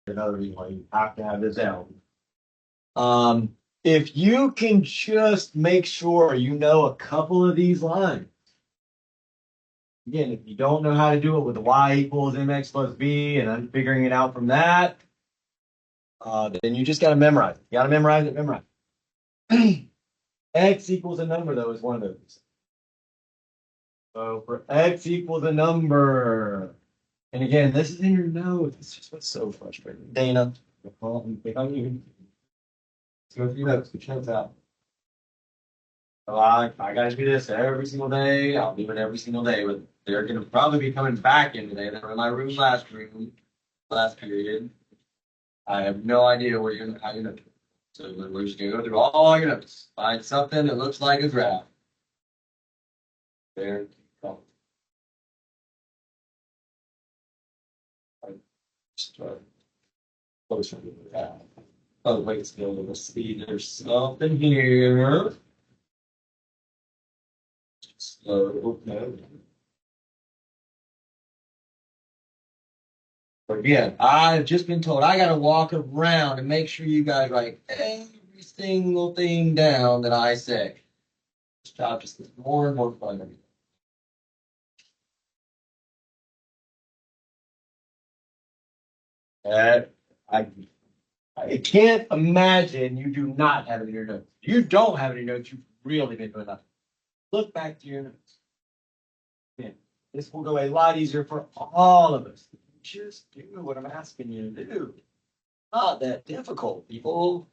Another reason why you have to have this down. If you can just make sure you know a couple of these lines. Again, if you don't know how to do it with y equals mx plus b, and I'm figuring it out from that, then you just got to memorize it. You got to memorize it, memorize it. X equals a number, though, is one of those. So for x equals a number, and again, this is in your notes. It's just what's so frustrating. Dana, if I'm you, let's go through your notes. Get your notes out. So I got to do this every single day. I'll do it every single day. But they're going to probably be coming back in today. They were in my room last period. I have no idea where you're how you're gonna do it. So we're just gonna go through all your notes. Find something that looks like a graph. There. Go. Start closer to the graph. Oh, wait, it's still a little see. There's something here. Slow. No. Again, I've just been told I gotta walk around and make sure you guys write every single thing down that I say. This job just gets more and more fun every day. I I can't imagine you do not have it in your notes. If you don't have it in your notes, you've really been doing nothing. Look back to your notes. Again, this will go a lot easier for all of us. Just do what I'm asking you to do. Not that difficult, people.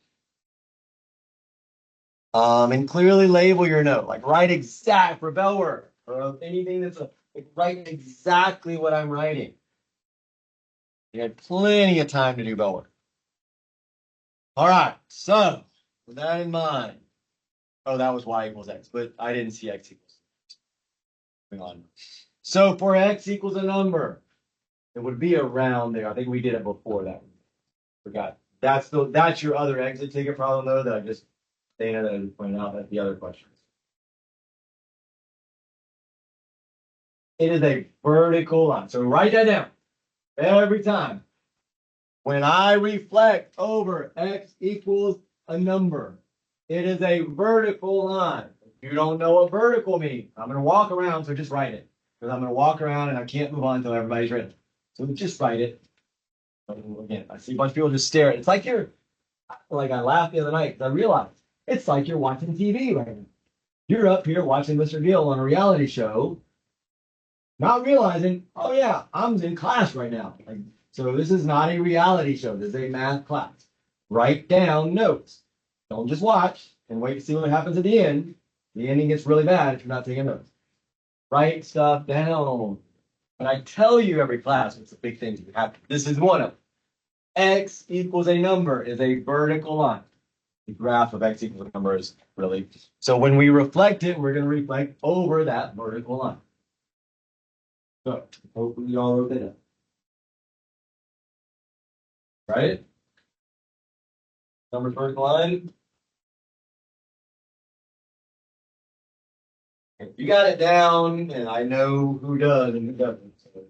And clearly label your note. Like write exact for bell work or anything that's like write exactly what I'm writing. You had plenty of time to do bell work. All right, so with that in mind, oh, that was y equals x, but I didn't see x equals. Moving on. So for x equals a number, it would be around there. I think we did it before that. Forgot. That's your other exit ticket problem though that I just Dana that I pointed out at the other questions. It is a vertical line. So write that down every time. When I reflect over x equals a number, it is a vertical line. If you don't know what vertical means, I'm going to walk around, so just write it. Because I'm going to walk around and I can't move on until everybody's ready. So just write it. Again, I see a bunch of people just stare. It's like like I laughed the other night because I realized it's like you're watching TV right now. You're up here watching Mr. Gill on a reality show, not realizing, oh yeah, I'm in class right now. Like, so this is not a reality show. This is a math class. Write down notes. Don't just watch and wait to see what happens at the end. The ending gets really bad if you're not taking notes. Write stuff down. But I tell you every class, it's a big thing you have to. This is one of them. X equals a number is a vertical line. The graph of x equals a number is really. So when we reflect it, we're going to reflect over that vertical line. So hopefully you all wrote that up. Right? Numbers vertical line. If you got it down, and I know who does and who doesn't. So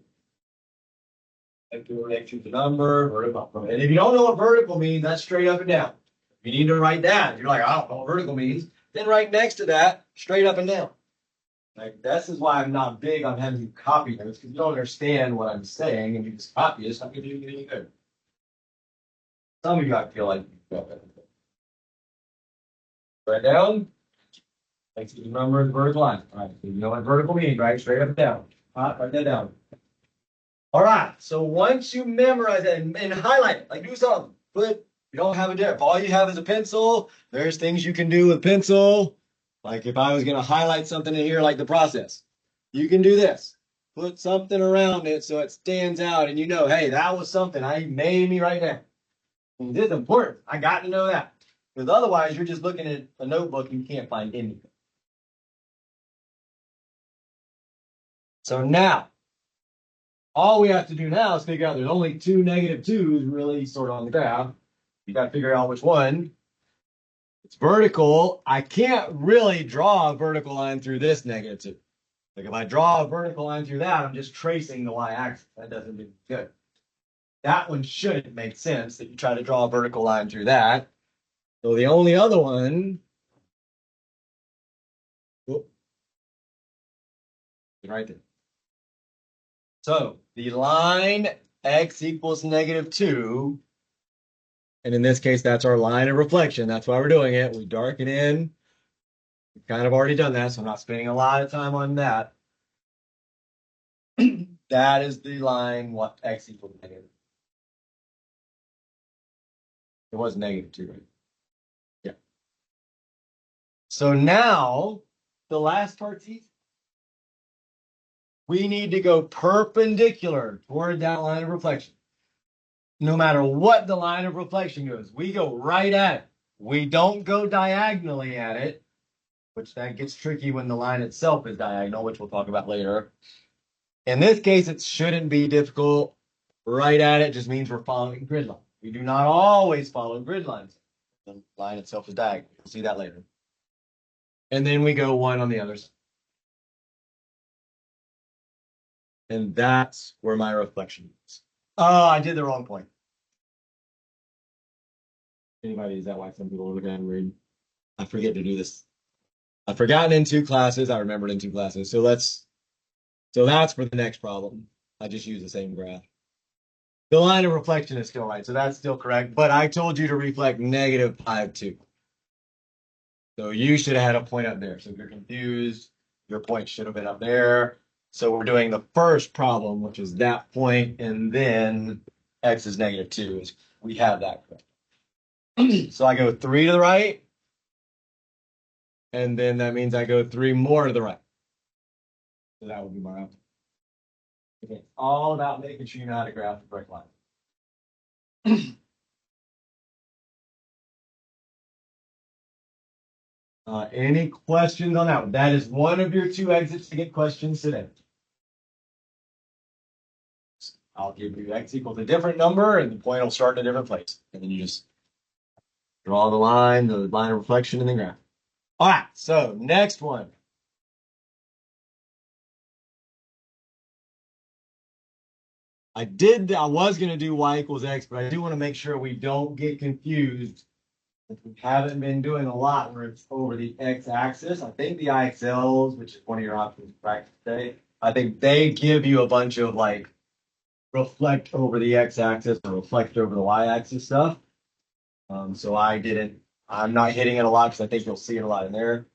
X is a number, vertical. And if you don't know what vertical means, that's straight up and down. You need to write that. You're like, I don't know what vertical means. Then right next to that, straight up and down. Like this is why I'm not big on having you copy notes because you don't understand what I'm saying and you just copy it. It's not going to do you any good. Some of you I feel like you got that. Write down. Thanks to the number and vertical line. All right, so you know what vertical means, right? Straight up and down. Write that down. All right. So once you memorize it and highlight it, like do something. Put you don't have a if all you have is a pencil, there's things you can do with pencil. Like if I was going to highlight something in here, like the process, you can do this. Put something around it so it stands out, and you know, hey, that was something I made me write down. And this is important. I got to know that because otherwise, you're just looking at a notebook and you can't find anything. So now, all we have to do now is figure out there's only two negative twos really sort of on the graph. You got to figure out which one. It's vertical. I can't really draw a vertical line through this negative two. Like if I draw a vertical line through that, I'm just tracing the y-axis. That doesn't do good. That one shouldn't make sense that you try to draw a vertical line through that. So the only other one, whoop, right there. So the line x equals -2, and in this case, that's our line of reflection. That's why we're doing it. We darken in. We've kind of already done that, so I'm not spending a lot of time on that. That is the line what x equals negative. It was -2, right? Yeah. So now the last part's easy. We need to go perpendicular toward that line of reflection. No matter what the line of reflection goes, we go right at it. We don't go diagonally at it, which that gets tricky when the line itself is diagonal, which we'll talk about later. In this case, it shouldn't be difficult. Right at it just means we're following grid line. We do not always follow grid lines. The line itself is diagonal. We'll see that later. And then we go one on the other side. And that's where my reflection is. Oh, I did the wrong point. Anybody, is that why some people look at me weird? I forget to do this. I've forgotten in 2 classes. I remembered in 2 classes. So that's for the next problem. I just use the same graph. The line of reflection is still right, so that's still correct. But I told you to reflect -5, 2. So you should have had a point up there. So if you're confused, your point should have been up there. So we're doing the first problem, which is that point, and then x is -2. We have that correct. So I go 3 to the right, and then that means I go 3 more to the right. So that would be my answer. Okay, it's all about making sure you know how to graph the break line. Any questions on that one? That is one of your 2 exits to get questions today. I'll give you x equals a different number, and the point will start in a different place. And then you just draw the line of reflection, and then graph. All right, so next one. I was going to do y equals x, but I do want to make sure we don't get confused. We haven't been doing a lot where it's over the x-axis. I think the IXLs, which is one of your options practice today, I think they give you a bunch of like reflect over the x-axis or reflect over the y-axis stuff. So I'm not hitting it a lot because I think you'll see it a lot in there.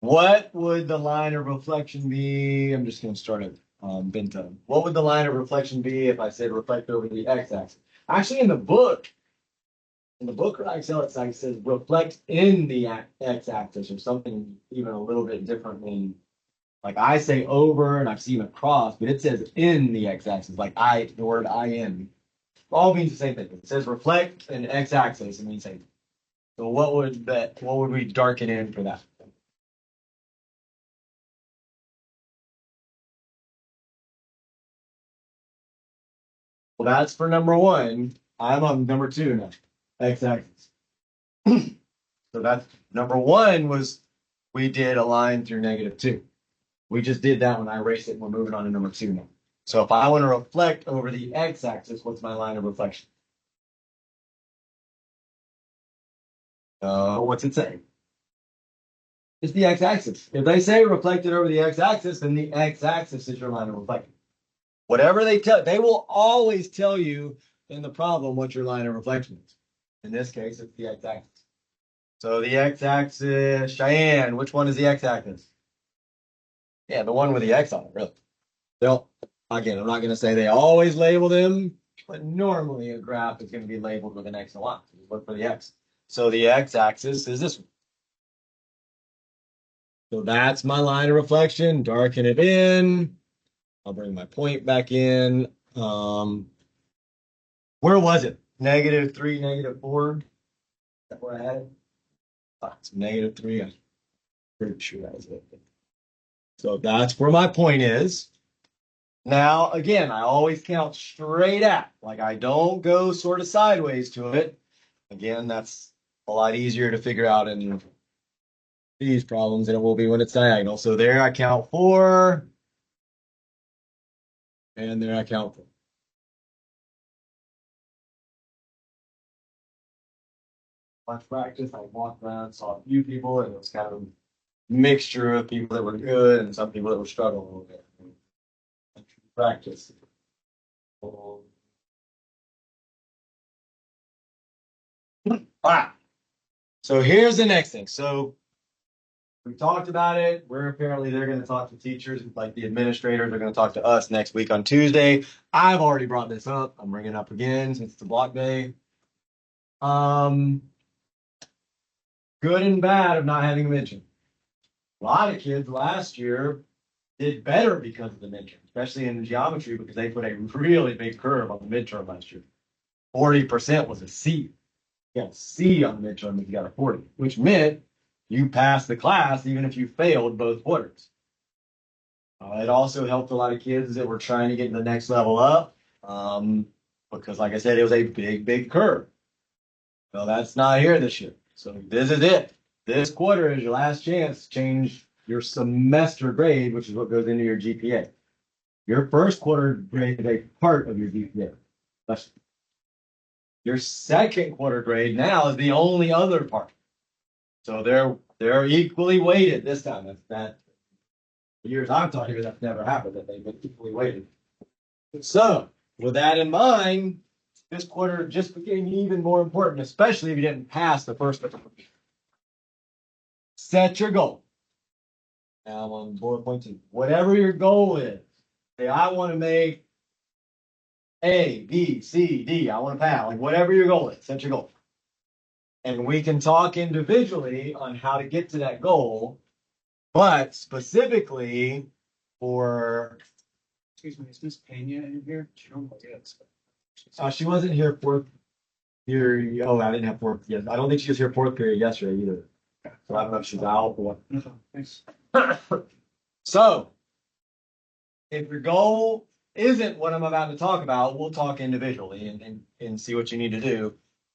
What would the line of reflection be? I'm just going to start at Bento. What would the line of reflection be if I said reflect over the x-axis? Actually, in the book or Excel, it says reflect in the x-axis or something even a little bit different than, like I say over and I've seen across, but it says in the x-axis, like the word in. All means the same thing. It says reflect and x-axis, it means the same thing. So what would we darken in for that? Well, that's for number 1. I'm on number 2 now, x-axis. So that's number 1 was we did a line through -2. We just did that when I erased it, and we're moving on to number 2 now. So if I want to reflect over the x-axis, what's my line of reflection? What's it say? It's the x-axis. If they say reflected over the x-axis, then the x-axis is your line of reflection. Whatever they will always tell you in the problem what your line of reflection is. In this case, it's the x-axis. So the x-axis, Cheyenne, which one is the x-axis? Yeah, the one with the x on it, really. They'll, again, I'm not going to say they always label them, but normally a graph is going to be labeled with an x and y. So you look for the x. So the x-axis is this one. So that's my line of reflection. Darken it in. I'll bring my point back in. Where was it? -3, -4. Is that where I had it? It's -3. I'm pretty sure that was it. So that's where my point is. Now, again, I always count straight at, like I don't go sort of sideways to it. Again, that's a lot easier to figure out in these problems than it will be when it's diagonal. So there I count 4, and there I count 4. much practice. I walked around, saw a few people, and it was kind of a mixture of people that were good and some people that were struggling a little bit. Practice. All right. So here's the next thing. So we talked about it. They're going to talk to teachers, like the administrators are going to talk to us next week on Tuesday. I've already brought this up. I'm bringing it up again since it's a block day. Um, Good and bad of not having a mention. A lot of kids last year did better because of the midterm, especially in geometry because they put a really big curve on the midterm last year. 40% was a C. You got a C on the midterm if you got a 40, which meant you passed the class even if you failed both quarters. It also helped a lot of kids that were trying to get to the next level up because, like I said, it was a big, big curve. Well, that's not here this year. So this is it. This quarter is your last chance to change your semester grade, which is what goes into your GPA. Your first quarter grade is a part of your GPA. Your second quarter grade now is the only other part. So they're equally weighted this time. That's that the years I'm talking about, that's never happened, that they've been equally weighted. So with that in mind, this quarter just became even more important, especially if you didn't pass the first one. Set your goal. Now I'm on bullet point 2. Whatever your goal is, say I want to make A, B, C, D. I want to pass. Like whatever your goal is, set your goal. And we can talk individually on how to get to that goal, but specifically for. Excuse me, is Miss Pena in here? She normally is. She wasn't here fourth period. Oh, I didn't have fourth. Yes, I don't think she was here fourth period yesterday either. So I don't know if she's out or what. No, thanks. So, if your goal isn't what I'm about to talk about, we'll talk individually and see what you need to do.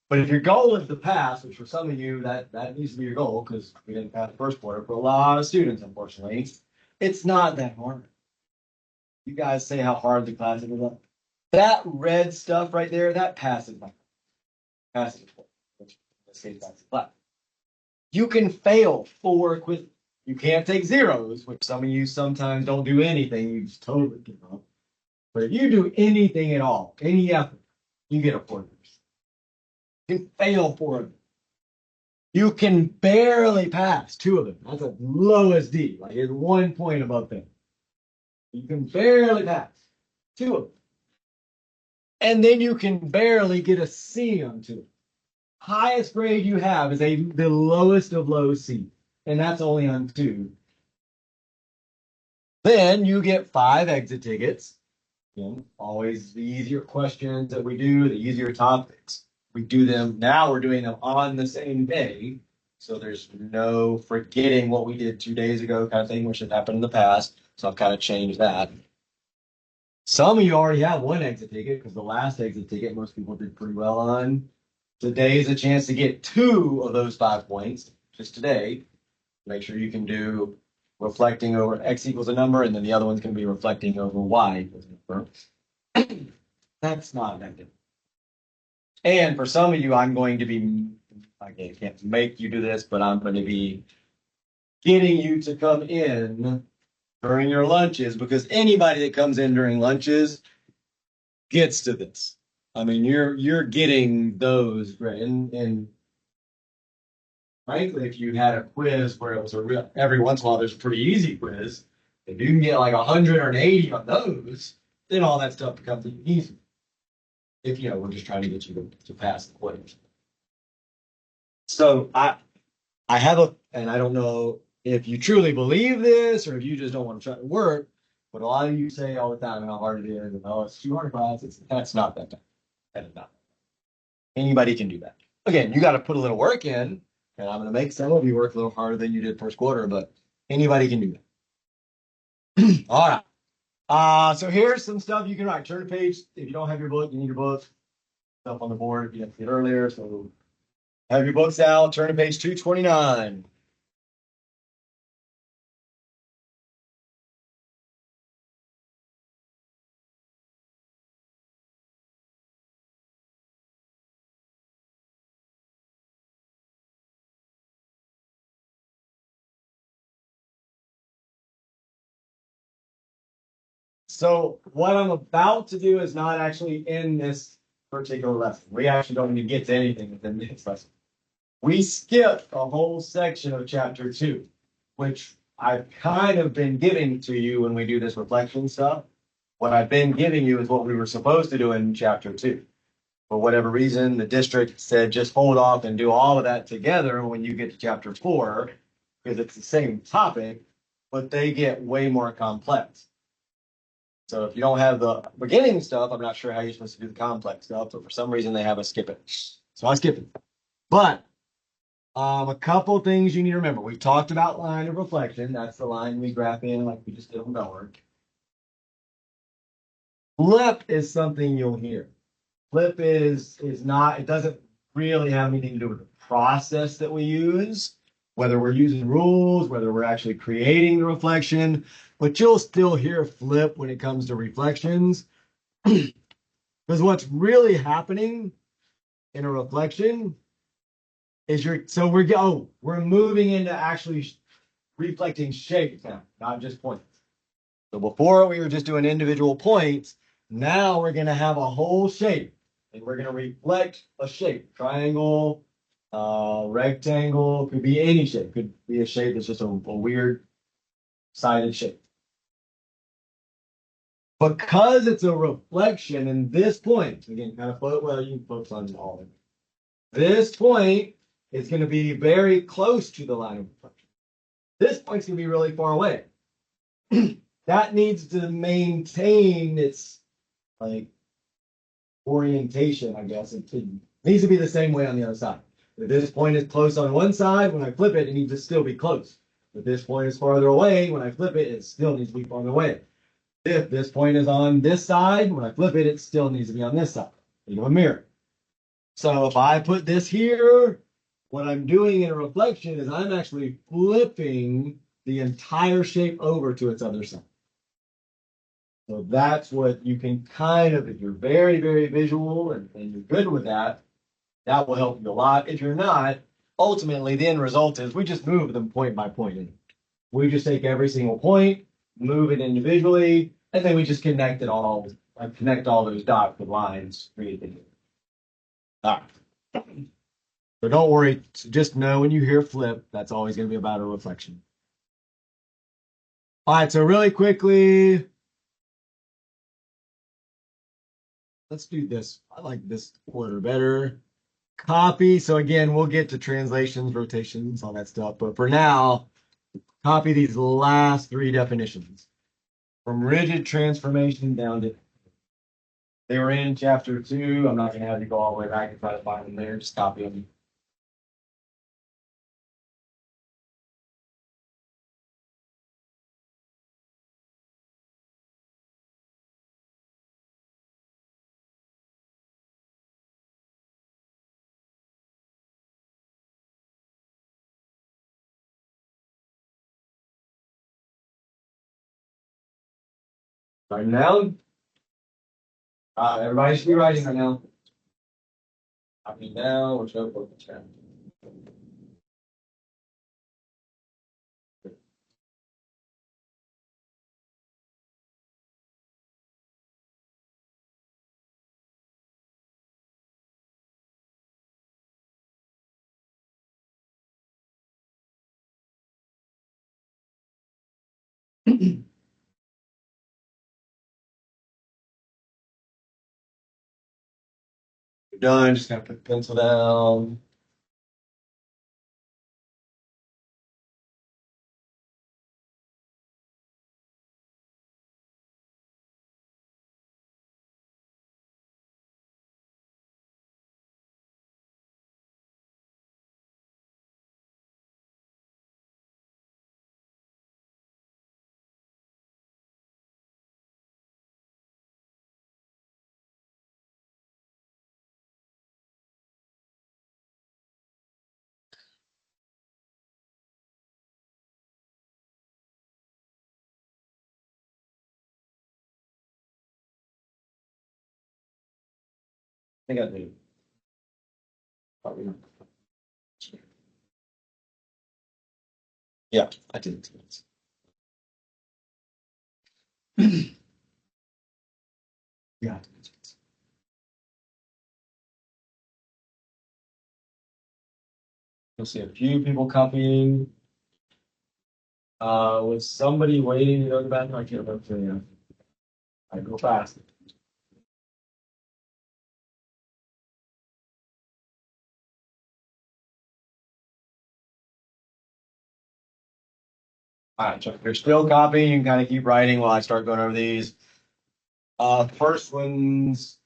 But if your goal is to pass, which for some of you that needs to be your goal because we didn't pass the first quarter for a lot of students, unfortunately, it's not that hard. You guys say how hard the class is. That red stuff right there, that passes my passes, which in this case passes class. You can fail 4 quizzes. You can't take zeros, which some of you sometimes don't do anything. You just totally give up. But if you do anything at all, any effort, you get a 4. You can fail 4 of them. You can barely pass 2 of them. That's a lowest D. Like it's 1 point above them. You can barely pass 2 of them. And then you can barely get a C on 2. Highest grade you have is the lowest of low C. And that's only on 2. Then you get 5 exit tickets. Again, always the easier questions that we do, the easier topics. We do them now, we're doing them on the same day. So there's no forgetting what we did 2 days ago kind of thing, which has happened in the past. So I've kind of changed that. Some of you already have 1 exit ticket because the last exit ticket most people did pretty well on. Today is a chance to get 2 of those 5 points, just today. Make sure you can do reflecting over x equals a number, and then the other one's going to be reflecting over y equals a number. That's not effective. And for some of you, I'm going to be, I can't make you do this, but I'm going to be getting you to come in during your lunches because anybody that comes in during lunches gets to this. I mean, you're getting those, right? And frankly, if you had a quiz where it was every once in a while there's a pretty easy quiz, if you can get like 100 or an 80 on those, then all that stuff becomes easy. If we're just trying to get you to pass the quiz. So I have and I don't know if you truly believe this or if you just don't want to try to work, but a lot of you say all the time how hard it is and it's too hard class. That's not that tough. That is not. Anybody can do that. Again, you got to put a little work in. And I'm going to make some of you work a little harder than you did first quarter, but anybody can do that. All right. So here's some stuff you can write. Turn to page. If you don't have your book, you need your book. Stuff on the board if you didn't see it earlier. So have your books out. Turn to page 229. So what I'm about to do is not actually in this particular lesson. We actually don't need to get to anything within this lesson. We skipped a whole section of chapter 2, which I've kind of been giving to you when we do this reflection stuff. What I've been giving you is what we were supposed to do in chapter 2. For whatever reason, the district said just hold off and do all of that together when you get to chapter 4, because it's the same topic, but they get way more complex. So if you don't have the beginning stuff, I'm not sure how you're supposed to do the complex stuff, but for some reason they have us skip it. So I skip it. But a couple things you need to remember. We've talked about line of reflection. That's the line we graph in like we just did on Bellwork. Flip is something you'll hear. Flip is not, it doesn't really have anything to do with the process that we use, whether we're using rules, whether we're actually creating the reflection, but you'll still hear flip when it comes to reflections. Because what's really happening in a reflection is we're moving into actually reflecting shapes now, not just points. So before we were just doing individual points, now we're going to have a whole shape and we're going to reflect a shape, triangle, rectangle, could be any shape, could be a shape that's just a weird sided shape. Because it's a reflection in this point, again, kind of you can focus on all of it. This point is going to be very close to the line of reflection. This point's going to be really far away. That needs to maintain its like orientation, I guess. It needs to be the same way on the other side. If this point is close on one side, when I flip it, it needs to still be close. If this point is farther away, when I flip it, it still needs to be farther away. If this point is on this side, when I flip it, it still needs to be on this side. Think of a mirror. So if I put this here, what I'm doing in a reflection is I'm actually flipping the entire shape over to its other side. So that's what you can kind of, if you're very, very visual and you're good with that, that will help you a lot. If you're not, ultimately the end result is we just move them point by point. We just take every single point, move it individually, and then we just connect it all, like connect all those dots with lines created. All right. So don't worry, just know when you hear flip, that's always going to be about a reflection. All right, so really quickly, let's do this. I like this order better. Copy. So again, we'll get to translations, rotations, all that stuff. But for now, copy these last 3 definitions. From rigid transformation down to, they were in chapter 2. I'm not going to have you go all the way back and try to find them there. Just copy them. Right now, everybody should be writing right now. Copy now, which notebook is that? You're done. Just gonna put the pencil down. I think I did. Probably not. Yeah, I did. Yeah. You'll see a few people copying. Was somebody waiting to go to the bathroom? I can't remember. I go fast. All right, so if you're still copying, you can kind of keep writing while I start going over these. First one's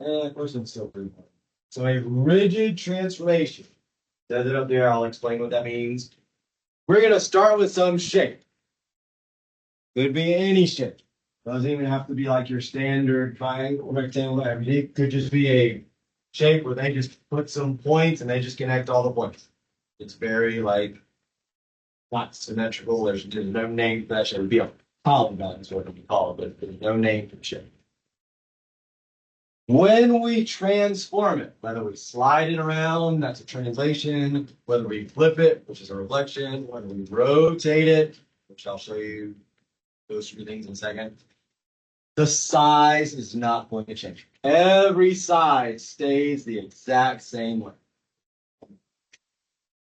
still pretty hard. So a rigid transformation. Says it up there. I'll explain what that means. We're gonna start with some shape. Could be any shape. Doesn't even have to be like your standard triangle, rectangle. I mean, it could just be a shape where they just put some points and they just connect all the points. It's very like not symmetrical. There's no name for that shape. It would be a polygon is what we call it, but there's no name for the shape. When we transform it, whether we slide it around, that's a translation, whether we flip it, which is a reflection, whether we rotate it, which I'll show you those three things in a second, the size is not going to change. Every side stays the exact same way.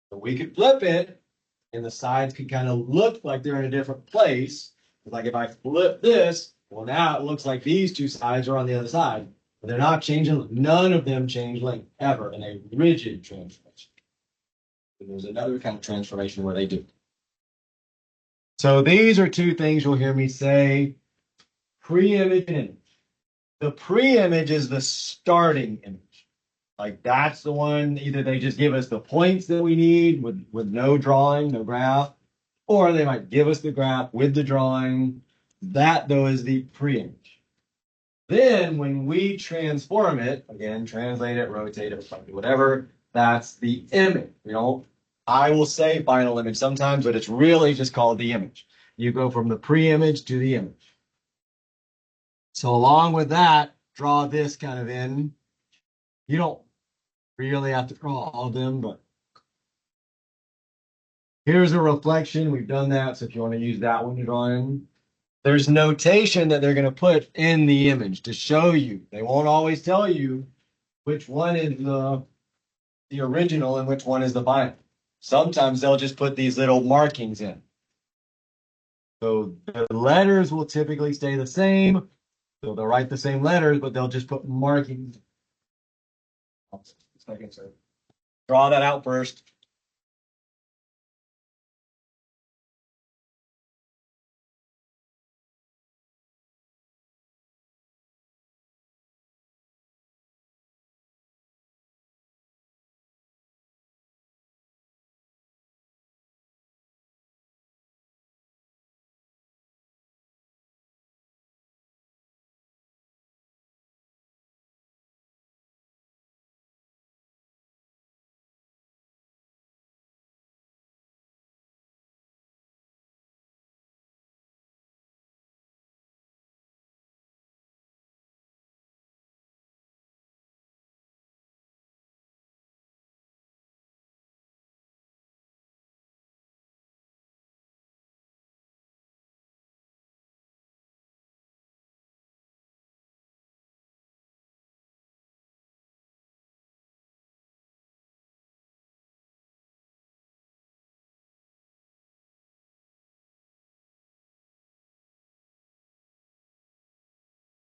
So we could flip it, and the sides could kind of look like they're in a different place. Like if I flip this, well, now it looks like these two sides are on the other side. But they're not changing. None of them change length ever in a rigid transformation. And there's another kind of transformation where they do. So these are two things you'll hear me say: pre-image and image. The pre-image is the starting image. Like that's the one, either they just give us the points that we need with no drawing, no graph, or they might give us the graph with the drawing. That though is the pre-image. Then when we transform it, again, translate it, rotate it, whatever, that's the image. I will say final image sometimes, but it's really just called the image. You go from the pre-image to the image. So along with that, draw this kind of in. You don't really have to draw all of them, but here's a reflection. We've done that. So if you want to use that one to draw in, there's notation that they're going to put in the image to show you. They won't always tell you which one is the original and which one is the final. Sometimes they'll just put these little markings in. So the letters will typically stay the same. So they'll write the same letters, but they'll just put markings. So draw that out first.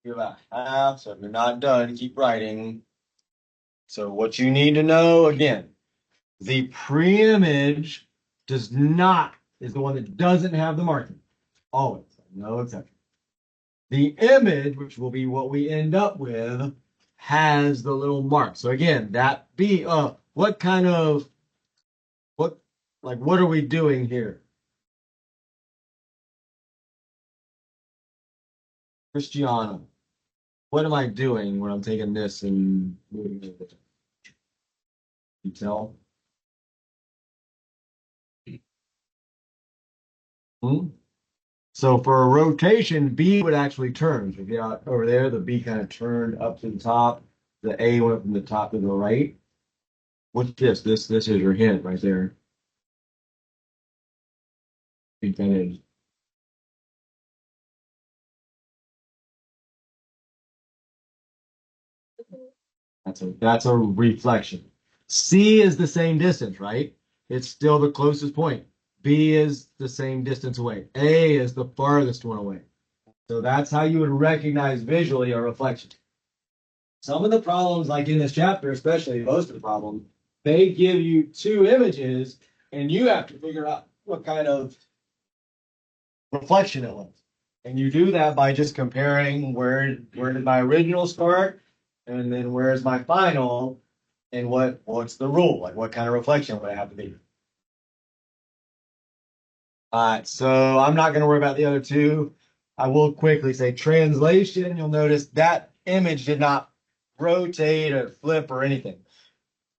You're about half, so if you're not done, keep writing. So what you need to know again, the pre-image is the one that doesn't have the marking. Always, no exception. The image, which will be what we end up with, has the little mark. So again, what kind of what are we doing here? Cristiano. What am I doing when I'm taking this and moving it? You tell? Hmm? So for a rotation, B would actually turn. So if you got over there, the B kind of turned up to the top. The A went from the top to the right. What's this? This is your hint right there. You kind of That's a reflection. C is the same distance, right? It's still the closest point. B is the same distance away. A is the farthest one away. So that's how you would recognize visually a reflection. Some of the problems, like in this chapter, especially most of the problems, they give you two images and you have to figure out what kind of reflection it was. And you do that by just comparing where did my original start and then where's my final and what's the rule? Like what kind of reflection would it have to be? All right, so I'm not going to worry about the other two. I will quickly say translation. You'll notice that image did not rotate or flip or anything.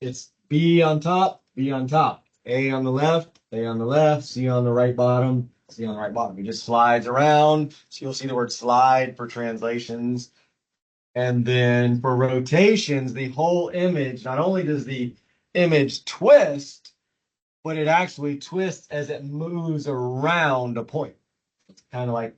It's B on top, B on top, A on the left, A on the left, C on the right bottom, C on the right bottom. It just slides around. So you'll see the word slide for translations. And then for rotations, the whole image, not only does the image twist, but it actually twists as it moves around a point. It's kind of like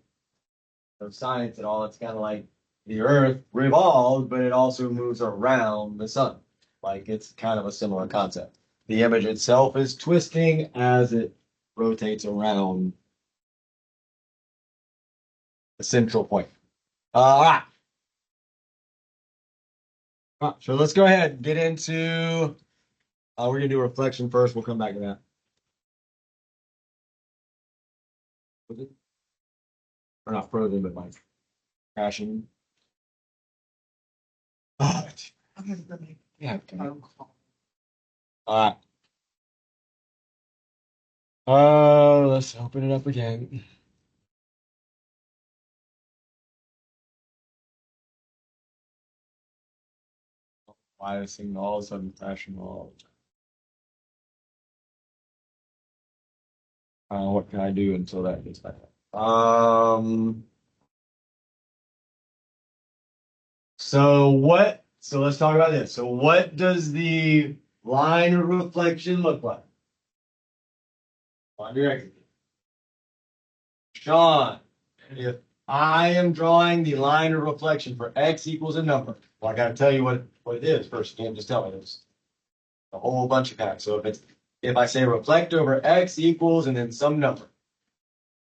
science and all. It's kind of like the Earth revolves, but it also moves around the sun. Like it's kind of a similar concept. The image itself is twisting as it rotates around the central point. All right. All right. So let's go ahead and get into. We're gonna do reflection first. We'll come back to that. Or not frozen, but like crashing. Oh, yeah. All right. Let's open it up again. Why is thing all of a sudden crashing all? What can I do until that gets back up? So let's talk about this. So what does the line of reflection look like? On your exit. Sean, if I am drawing the line of reflection for x equals a number, well, I got to tell you what it is first. You can't just tell me this. A whole bunch of facts. So if I say reflect over x equals and then some number,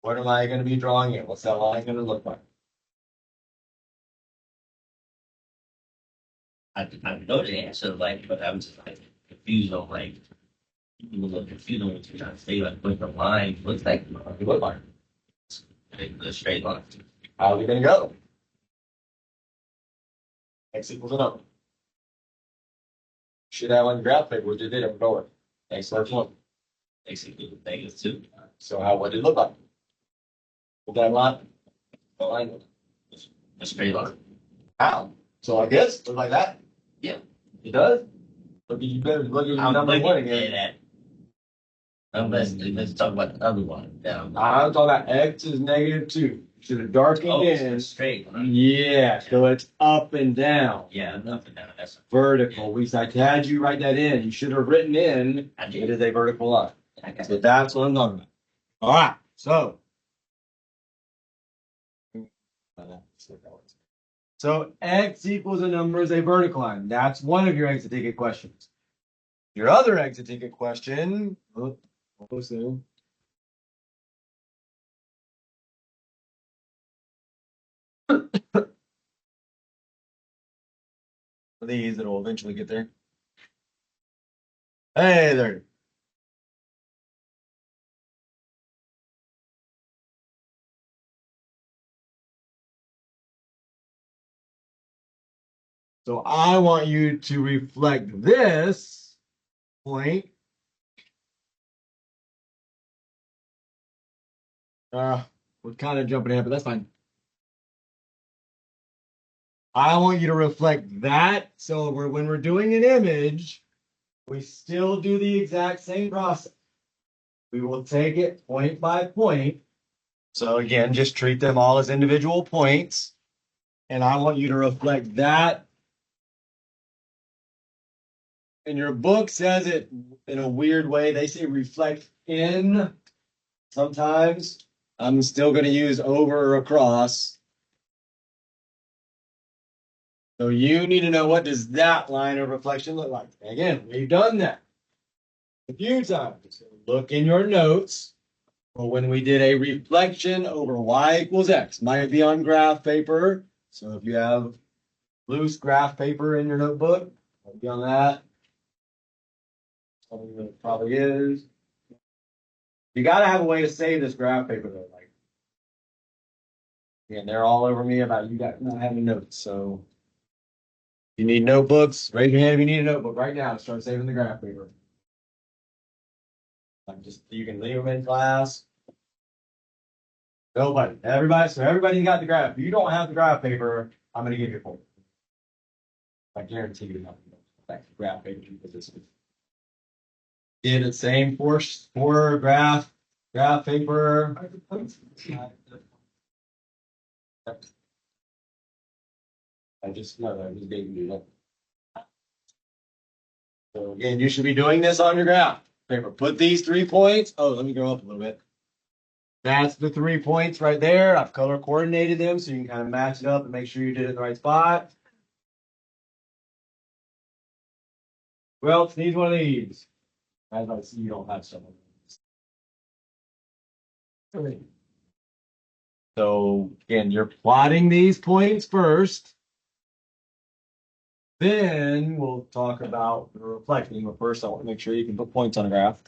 what am I going to be drawing in? What's that line going to look like? I know the answer, like, but I'm just like confused on like people look confused on what you're trying to say. Like, what the line looks like. What line? The straight line. How are we going to go? X equals a number. Should have on your graph paper, which it did up forward. X plus one. X equals -2. So what did it look like? With that line? What line? A straight line. How? So like this? Look like that? Yeah. It does? You better look at your I'm number looking one at again. that. Let's talk about the other one. I'm talking about x is -2. Should have darkened Oh, it's in. a straight line. Yeah, so it's up and down. Yeah, up and down. That's Vertical. I had you write that in. You should have written in I it did. is a vertical line. I got So it. that's what I'm talking about. All right. So x equals a number is a vertical line. That's one of your exit ticket questions. Your other exit ticket question. Almost there. These that will eventually get there. Hey there. So I want you to reflect this point. We're kind of jumping ahead, but that's fine. I want you to reflect that. So when we're doing an image, we still do the exact same process. We will take it point by point. So again, just treat them all as individual points. And I want you to reflect that. And your book says it in a weird way. They say reflect in sometimes. I'm still going to use over or across. So you need to know, what does that line of reflection look like? Again, we've done that a few times. So look in your notes for when we did a reflection over y equals x. Might be on graph paper. So if you have loose graph paper in your notebook, might be on that. Something that it probably is. You got to have a way to save this graph paper though. Like, again, they're all over me about you guys not having notes. So if you need notebooks, raise your hand if you need a notebook right now to start saving the graph paper. Like, just you can leave them in class. Nobody, everybody. So everybody got the graph. If you don't have the graph paper, I'm gonna give you a folder. I guarantee you nothing. Like graph paper because this is did the same for graph paper. I just gave you that. So again, you should be doing this on your graph paper. Put these 3 points. Oh, let me go up a little bit. That's the 3 points right there. I've color coordinated them so you can kind of match it up and make sure you did it in the right spot. Who else needs one of these? As I see, you don't have some of these. So again, you're plotting these points first. Then we'll talk about the reflecting. But first, I want to make sure you can put points on a graph.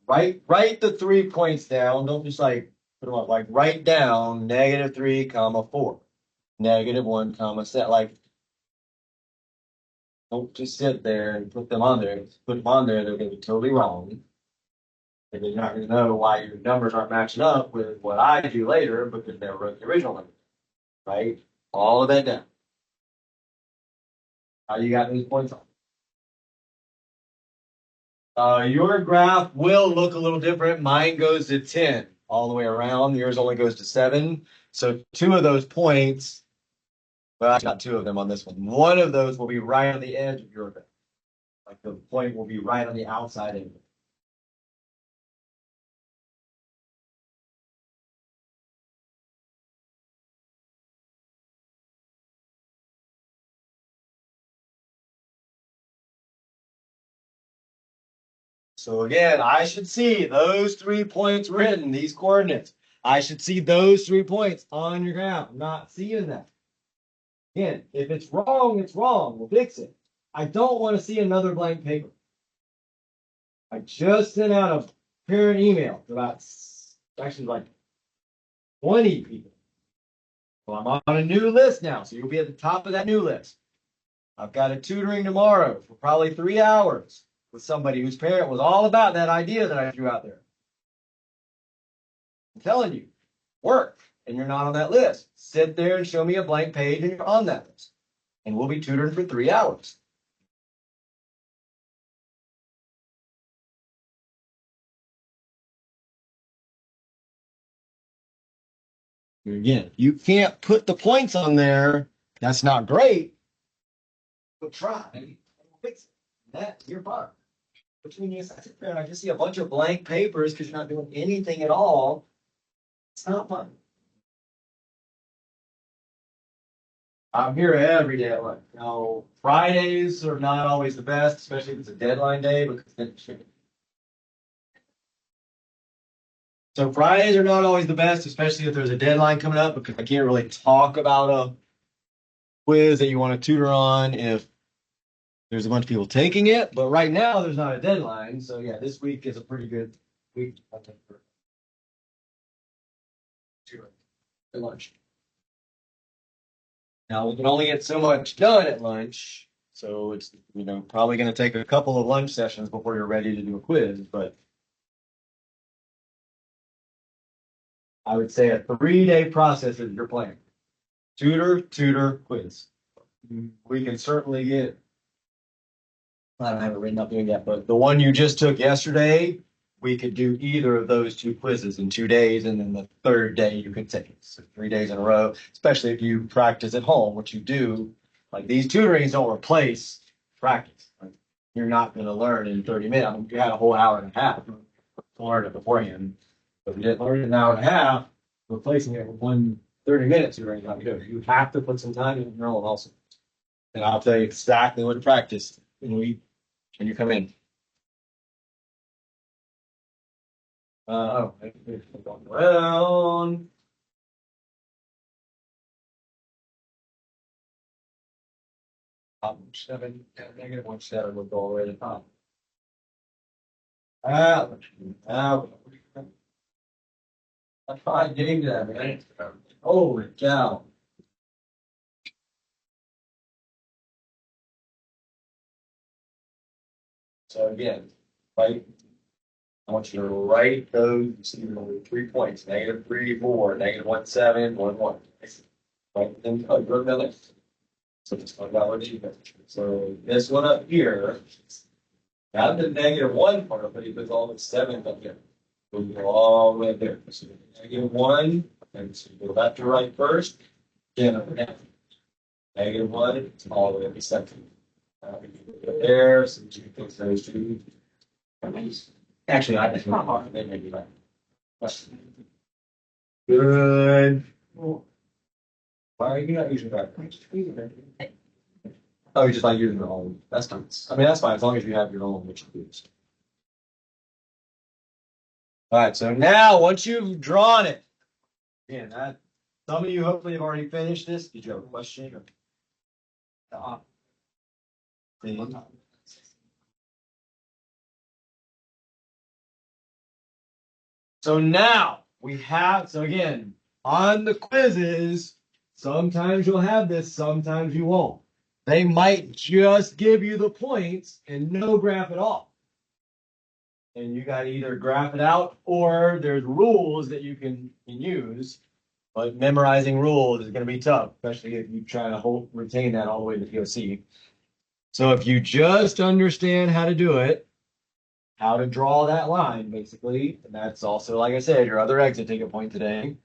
Write the 3 points down. Don't just like put them up. Like write down -3, comma 4, -1, comma set. Like don't just sit there and put them on there. Put them on there, they're going to be totally wrong. And you're not going to know why your numbers aren't matching up with what I do later because they wrote the original number. Right? All of that down. How you got these points on? Your graph will look a little different. Mine goes to 10 all the way around. Yours only goes to 7. So 2 of those points, well, actually not 2 of them on this one. One of those will be right on the edge of your graph. Like the point will be right on the outside end. So again, I should see those 3 points written, these coordinates. I should see those 3 points on your graph. I'm not seeing that. Again, if it's wrong, it's wrong. We'll fix it. I don't want to see another blank paper. I just sent out a parent email to about actually like 20 people. Well, I'm on a new list now, so you'll be at the top of that new list. I've got a tutoring tomorrow for probably 3 hours with somebody whose parent was all about that idea that I threw out there. I'm telling you, work, and you're not on that list. Sit there and show me a blank page, and you're on that list. And we'll be tutoring for 3 hours. Again, you can't put the points on there. That's not great, but try and we'll fix it. That you're fine. Between you, I sit there and I just see a bunch of blank papers because you're not doing anything at all. It's not fun. I'm here every day at lunch. Now, Fridays are not always the best, especially if it's a deadline day because then so Fridays are not always the best, especially if there's a deadline coming up because I can't really talk about a quiz that you want to tutor on if there's a bunch of people taking it. But right now there's not a deadline, so yeah, this week is a pretty good week I think for tutoring at lunch. Now we can only get so much done at lunch, So it's, probably going to take a couple of lunch sessions before you're ready to do a quiz, but I would say a 3-day process is your plan. Tutor, quiz. We can certainly get, I don't have it written up here yet, but the one you just took yesterday, we could do either of those 2 quizzes in 2 days, and then the third day you could take it. So 3 days in a row, especially if you practice at home, which you do. Like these tutorings don't replace practice. Like, you're not going to learn in 30 minutes. I mean, you had a whole hour and a half to learn it beforehand, but if you didn't learn it in an hour and a half, replacing it with 30 minutes, you're not going to do it. You have to put some time in your own also. And I'll tell you exactly what to practice when you come in. Well, -7, -1.7 would go already. I tried getting to that, man. Holy cow. So again, right, I want you to write those, see, 3 points, -3, 4, -1.7, 1.1. Right, then go to the list. So just find out what you got. So this one up here, not the -1 part, but he puts all the 7 up there. We'll go all the way up there. So -1, and so you go left to right first, then up and down. -1, it's all the way up to 7. There, so you can fix those 2. Actually, I think not hard. They may be like. Good. Why are you not using that? Oh, you just like using your own. That's fine. I mean, that's fine as long as you have your own, which you use. All right. So now, once you've drawn it, again, some of you hopefully have already finished this. Did you have a question? Thing? So now we have. So again, on the quizzes, sometimes you'll have this, sometimes you won't. They might just give you the points and no graph at all. And you got to either graph it out or there's rules that you can use. But memorizing rules is going to be tough, especially if you try to retain that all the way to POC. So if you just understand how to do it, how to draw that line, basically, and that's also, like I said, your other exit ticket point today.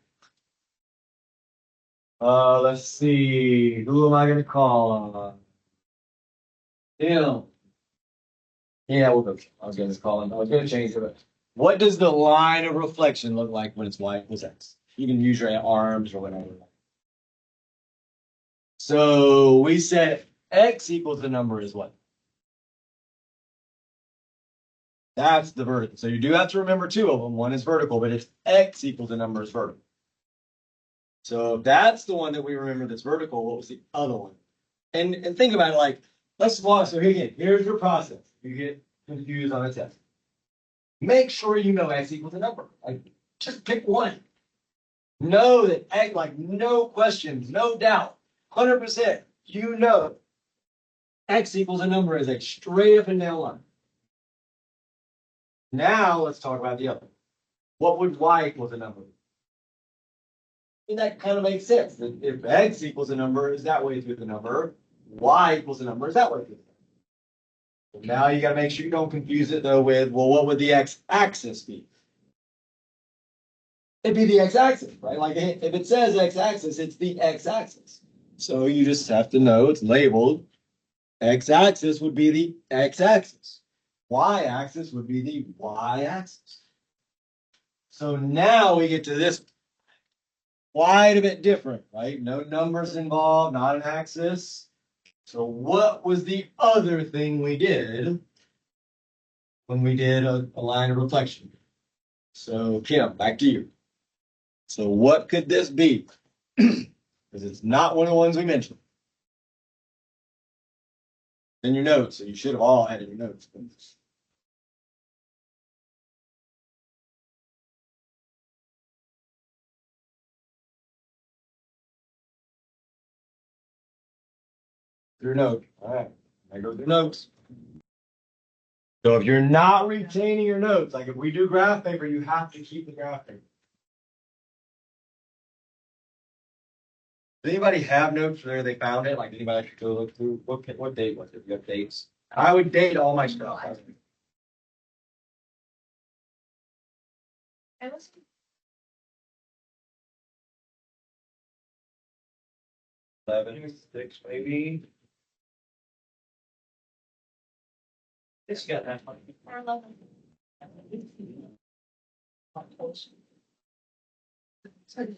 Let's see. Who am I going to call? Tim. Yeah, we'll go. I was going to call him. I was going to change it. But what does the line of reflection look like when it's y equals x? You can use your arms or whatever. So we said x equals the number is what? That's the vertical. So you do have to remember 2 of them. One is vertical, but it's x equals the number is vertical. So if that's the one that we remember that's vertical, what was the other one? And think about it like, let's walk. So here again, here's your process. You get confused on a test. Make sure you know x equals a number. Like, just pick one. Know that x, like no questions, no doubt, 100%. You know x equals a number is a straight up and down line. Now let's talk about the other. What would y equals a number? And that kind of makes sense. If x equals a number is that way through the number, y equals a number is that way through the number. So now you got to make sure you don't confuse it though with, well, what would the x-axis be? It'd be the x-axis, right? Like if it says x-axis, it's the x-axis. So you just have to know it's labeled. X-axis would be the x-axis. Y-axis would be the y-axis. So now we get to this quite a bit different, right? No numbers involved, not an axis. So what was the other thing we did when we did a line of reflection? So Kim, back to you. So what could this be? Because it's not one of the ones we mentioned. In your notes, so you should have all had in your notes. Your note. All right. I go through notes. So if you're not retaining your notes, like if we do graph paper, you have to keep the graph paper. Does anybody have notes where they found it? Like anybody should go look through? What date was it? You have dates? I would date all my stuff. It was 11, 6, maybe. This got that one. 411.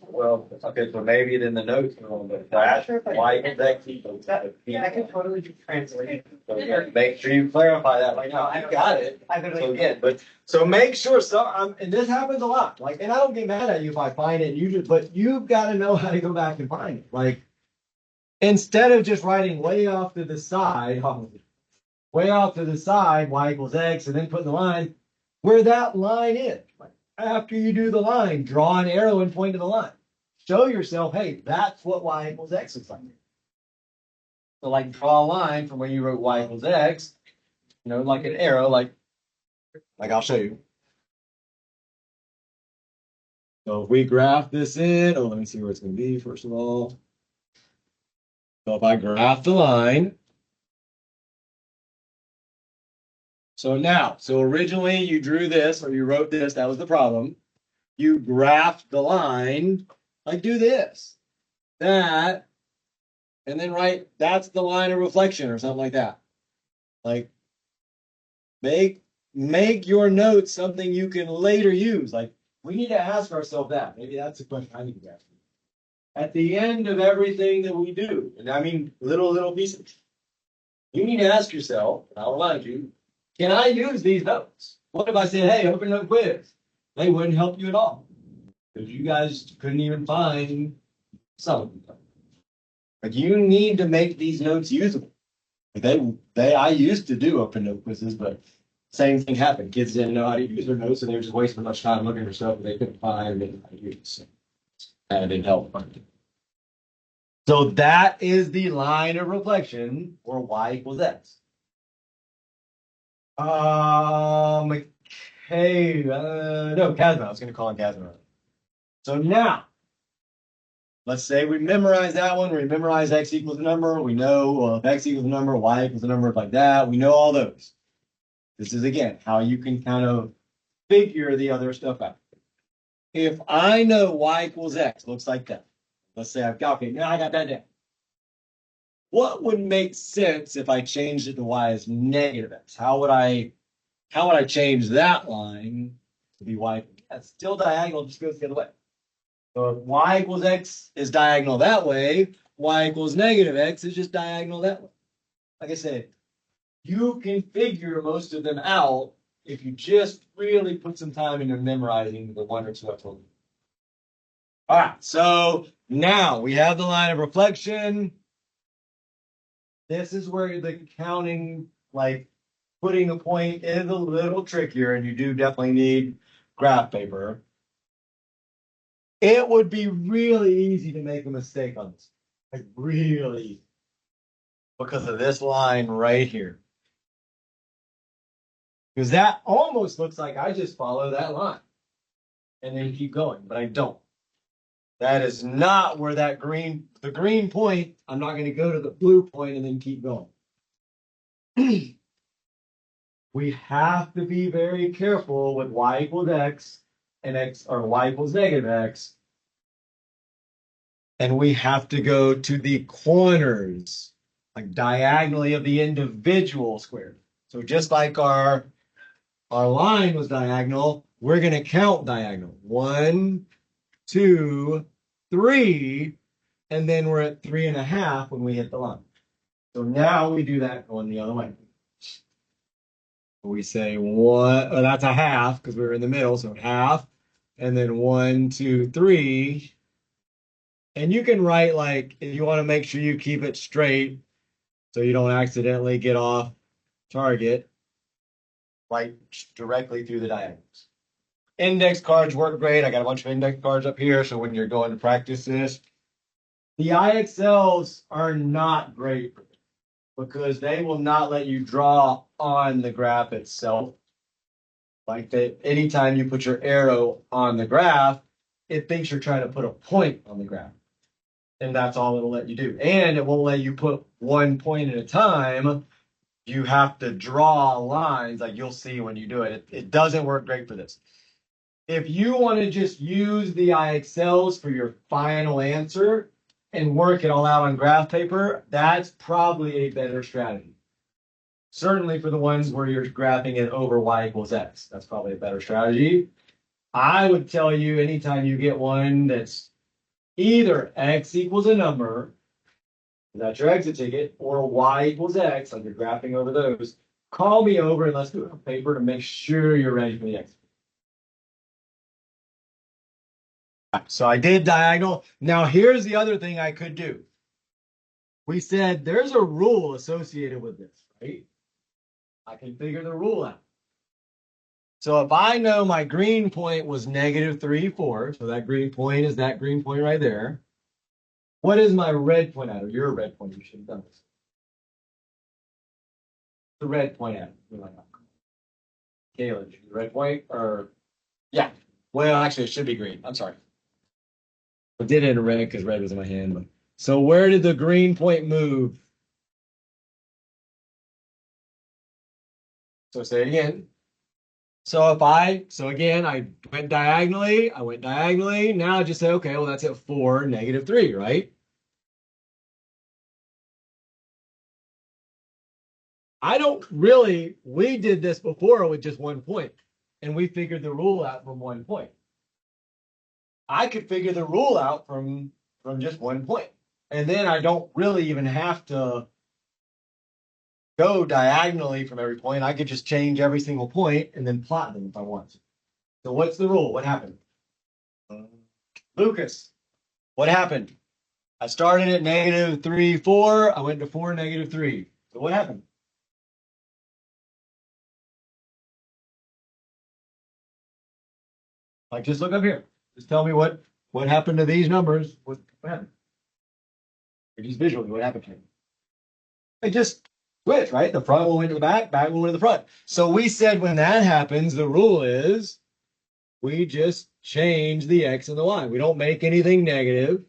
Well, okay, so maybe then the notes are on, but that's why that equals. Yeah, I could totally do translate. So yeah, make sure you clarify that. Like, no, I got it. So again, but so make sure and this happens a lot. Like, and I don't get mad at you if I find it. But you've got to know how to go back and find it. Like, instead of just writing way off to the side, y equals x, and then putting the line where that line is. Like, after you do the line, draw an arrow and point to the line. Show yourself, hey, that's what y equals x looks like. So like draw a line from where you wrote y equals x, like an arrow, like I'll show you. So if we graph this in, let me see where it's going to be first of all. So if I graph the line. So originally you drew this or you wrote this, that was the problem. You graphed the line, like do this, that, and then write, that's the line of reflection or something like that. Like make your notes something you can later use. Like we need to ask ourselves that. Maybe that's a question I need to ask. At the end of everything that we do, and I mean little pieces, you need to ask yourself, and I'll remind you, can I use these notes? What if I said, hey, open note quiz? They wouldn't help you at all. Because you guys couldn't even find some of them. Like you need to make these notes usable. I used to do open note quizzes, but same thing happened. Kids didn't know how to use their notes, so they were just wasting much time looking for stuff that they couldn't find or didn't know how to use. So that didn't help. So that is the line of reflection for y equals x. No, Casma. I was going to call it Casma. So now, let's say we memorize that one. We memorize x equals a number. We know if x equals a number, y equals a number, like that. We know all those. This is, again, how you can kind of figure the other stuff out. If I know y equals x, looks like that. Let's say okay, now I got that down. What would make sense if I changed it to y as negative x? How would I change that line to be y? That's still diagonal, just goes the other way. So if y equals x is diagonal that way, y equals negative x is just diagonal that way. Like I said, you can figure most of them out if you just really put some time into memorizing the one or two I told you. All right, so now we have the line of reflection. This is where the counting, like putting a point, is a little trickier, and you do definitely need graph paper. It would be really easy to make a mistake on this. Like really easy. Because of this line right here. Because that almost looks like I just follow that line and then keep going, but I don't. That is not where the green point, I'm not going to go to the blue point and then keep going. We have to be very careful with y equals x and x or y equals negative x. And we have to go to the corners, like diagonally of the individual square. So just like our line was diagonal, we're going to count diagonal. 1, 2, 3, and then we're at 3.5 when we hit the line. So now we do that going the other way. We say that's a half because we're in the middle, so half, and then 1, 2, 3. And you can write like, if you want to make sure you keep it straight so you don't accidentally get off target, write directly through the diagonals. Index cards work great. I got a bunch of index cards up here, so when you're going to practice this, the IXLs are not great. because they will not let you draw on the graph itself. Like that, anytime you put your arrow on the graph, it thinks you're trying to put a point on the graph. And that's all it'll let you do. And it won't let you put one point at a time. You have to draw lines like you'll see when you do it. It doesn't work great for this. If you want to just use the IXLs for your final answer and work it all out on graph paper, that's probably a better strategy. Certainly for the ones where you're graphing it over y equals x, that's probably a better strategy. I would tell you anytime you get one that's either x equals a number, that's your exit ticket, or y equals x, like you're graphing over those, call me over and let's do it on paper to make sure you're ready for the exit. So I did diagonal. Now here's the other thing I could do. We said there's a rule associated with this, right? I can figure the rule out. So if I know my green point was -3, 4, so that green point is that green point right there. What is my red point at? Or your red point? You should have done this. The red point at. Kayla, the red point? Or, yeah. Well, actually, it should be green. I'm sorry. I did it in red because red was in my hand. But... So where did the green point move? So say it again. So again, I went diagonally. Now I just say, okay, well, that's at 4, -3, right? I don't really, we did this before with just 1 point, and we figured the rule out from 1 point. I could figure the rule out from just 1 point. And then I don't really even have to go diagonally from every point. I could just change every single point and then plot them if I want to. So what's the rule? What happened? Lucas, what happened? I started at -3, 4. I went to 4, -3. So what happened? Like, just look up here. Just tell me what happened to these numbers. What happened? Or just visually, what happened to them? They just switch, right? The front one went to the back one went to the front. So we said when that happens, the rule is we just change the x and the y. We don't make anything negative,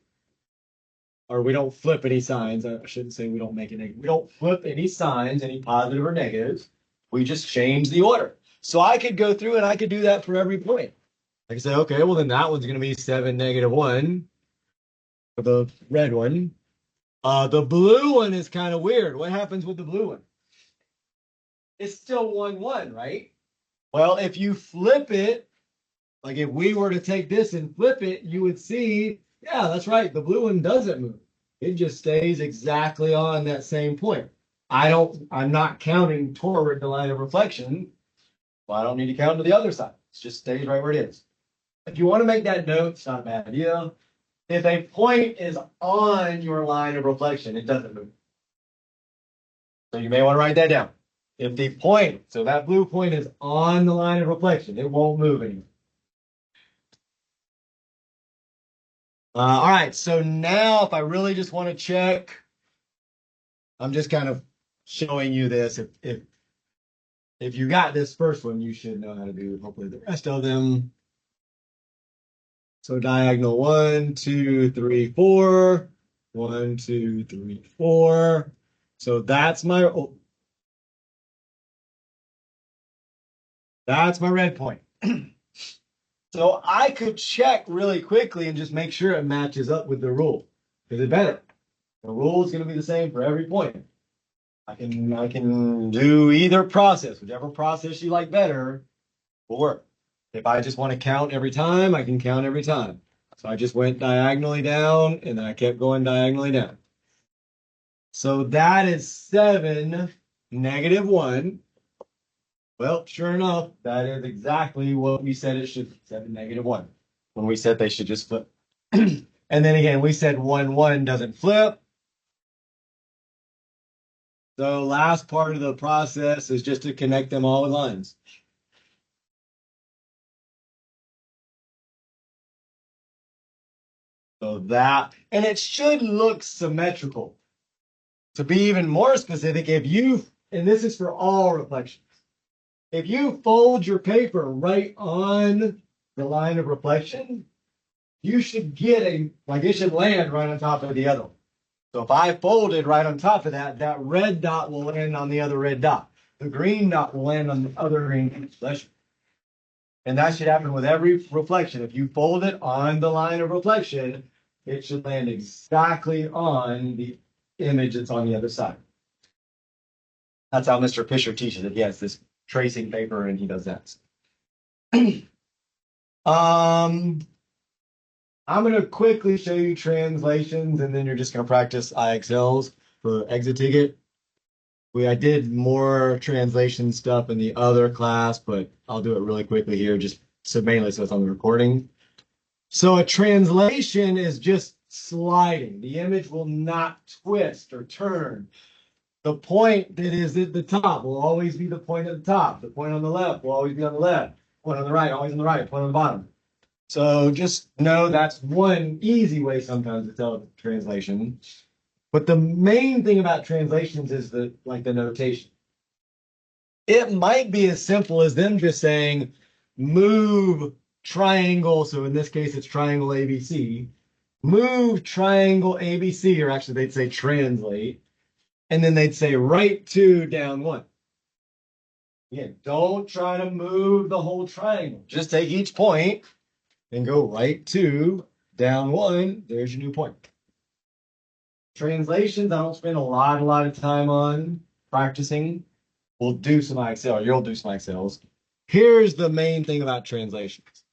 or we don't flip any signs. I shouldn't say we don't make it negative. We don't flip any signs, any positive or negatives. We just change the order. So I could go through and I could do that for every point. I could say, okay, well then that one's going to be 7, -1 for the red one. The blue one is kind of weird. What happens with the blue one? It's still 1, 1, right? Well, if you flip it, like if we were to take this and flip it, you would see, yeah, that's right. The blue one doesn't move. It just stays exactly on that same point. I'm not counting toward the line of reflection. Well, I don't need to count to the other side. It just stays right where it is. If you want to make that note, it's not a bad idea. If a point is on your line of reflection, it doesn't move. So you may want to write that down. If the point, so that blue point is on the line of reflection, it won't move anymore. All right, so now if I really just want to check, I'm just kind of showing you this. If you got this first one, you should know how to do hopefully the rest of them. So diagonal 1, 2, 3, 4. 1, 2, 3, 4. So that's my red point. So I could check really quickly and just make sure it matches up with the rule. Because it better. The rule is going to be the same for every point. I can do either process, whichever process you like better will work. If I just want to count every time, I can count every time. So I just went diagonally down and then I kept going diagonally down. So that is 7, -1. Well, sure enough, that is exactly what we said it should be, 7, -1. When we said they should just flip. And then again, we said 1, 1 doesn't flip. So last part of the process is just to connect them all with lines. So that, and it should look symmetrical. To be even more specific, if you, and this is for all reflections, if you fold your paper right on the line of reflection, you should get it should land right on top of the other one. So if I folded right on top of that, that red dot will land on the other red dot. The green dot will land on the other green reflection. And that should happen with every reflection. If you fold it on the line of reflection, it should land exactly on the image that's on the other side. That's how Mr. Fisher teaches it. He has this tracing paper and he does that. I'm going to quickly show you translations and then you're just going to practice IXLs for exit ticket. I did more translation stuff in the other class, but I'll do it really quickly here, just mainly so it's on the recording. So a translation is just sliding. The image will not twist or turn. The point that is at the top will always be the point at the top. The point on the left will always be on the left. Point on the right, always on the right. Point on the bottom. So just know that's one easy way sometimes to tell a translation. But the main thing about translations is the notation. It might be as simple as them just saying, move triangle. So in this case, it's triangle ABC. Move triangle ABC, or actually they'd say translate. And then they'd say right 2, down 1. Again, don't try to move the whole triangle. Just take each point and go right 2, down 1. There's your new point. Translations, I don't spend a lot of time on practicing. We'll do some IXL, you'll do some IXLs. Here's the main thing about translations.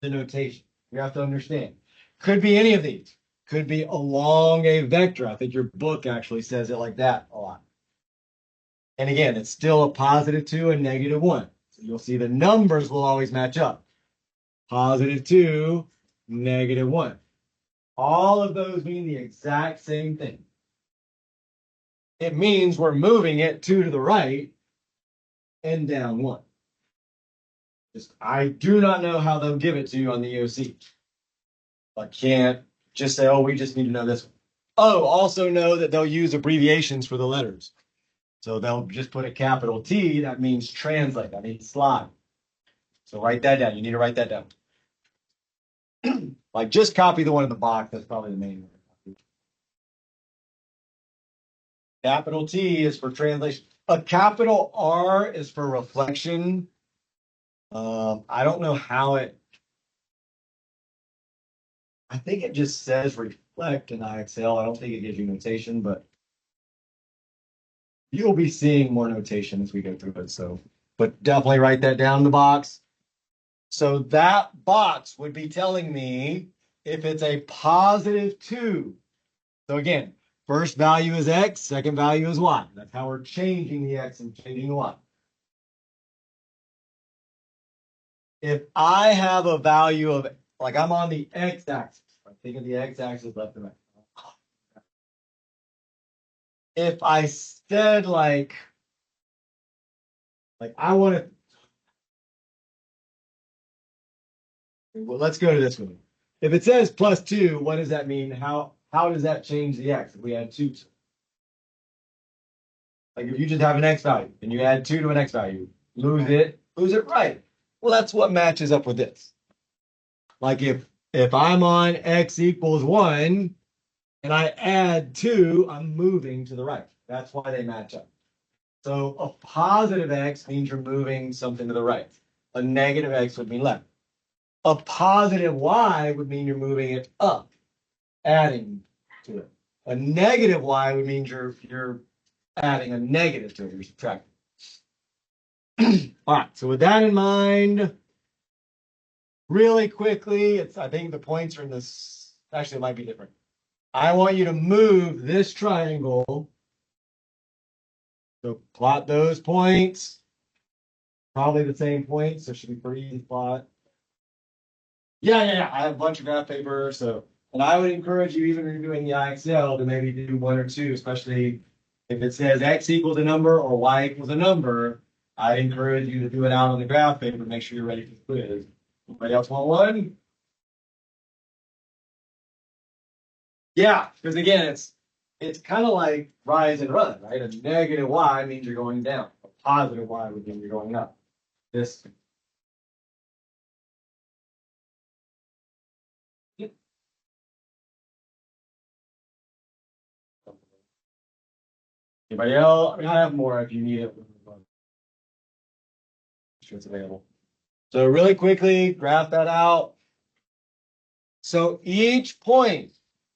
The notation. You have to understand. Could be any of these. Could be along a vector. I think your book actually says it like that a lot. And again, it's still a +2 and -1. So you'll see the numbers will always match up. +2, -1. All of those mean the exact same thing. It means we're moving it 2 to the right and down 1. I do not know how they'll give it to you on the EOC. I can't just say, oh, we just need to know this one. Oh, also know that they'll use abbreviations for the letters. So they'll just put a capital T, that means translate, that means slide. So write that down. You need to write that down. Just copy the one in the box. That's probably the main one. Capital T is for translation. A capital R is for reflection. I don't know how I think it just says reflect in IXL. I don't think it gives you notation, but you'll be seeing more notation as we go through it. So, but definitely write that down in the box. So that box would be telling me if it's a +2. So again, first value is X, second value is Y. That's how we're changing the X and changing the Y. If I have a value of, I'm on the X axis, I'm thinking the X axis left and right. If I said I want to, well, let's go to this one. If it says +2, what does that mean? How does that change the X if we add 2 to it? If you just have an X value and you add 2 to an X value, lose it right. Well, that's what matches up with this. If I'm on X equals 1 and I add 2, I'm moving to the right. That's why they match up. So a positive X means you're moving something to the right. A negative X would mean left. A positive Y would mean you're moving it up, adding to it. A negative Y would mean you're adding a negative to it, you're subtracting. All right, so with that in mind, really quickly, I think the points are in this, actually it might be different. I want you to move this triangle. So plot those points. Probably the same points, so it should be pretty easy to plot. Yeah. I have a bunch of graph paper, and I would encourage you, even if you're doing the IXL, to maybe do 1 or 2, especially if it says X equals a number or Y equals a number. I encourage you to do it out on the graph paper. Make sure you're ready for the quiz. Anybody else want one? Yeah, because again, it's kind of like rise and run, right? A negative y means you're going down. A positive y would mean you're going up. This. Anybody else? I mean, I have more if you need it. Sure it's available. So really quickly, graph that out. So each point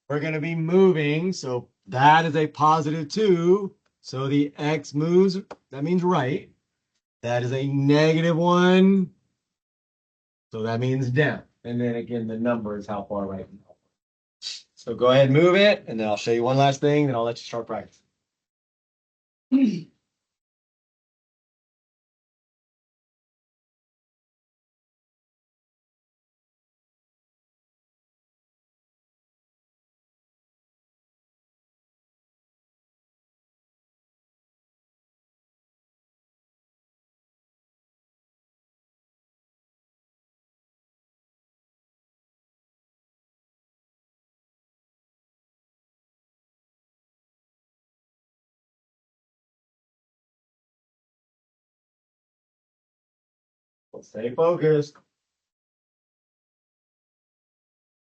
we're going to be moving. So that is a positive 2. So the x moves, that means right. That is a negative 1. So that means down. And then again, the number is how far right. So go ahead and move it, and then I'll show you one last thing, then I'll let you start practicing. Well, stay focused.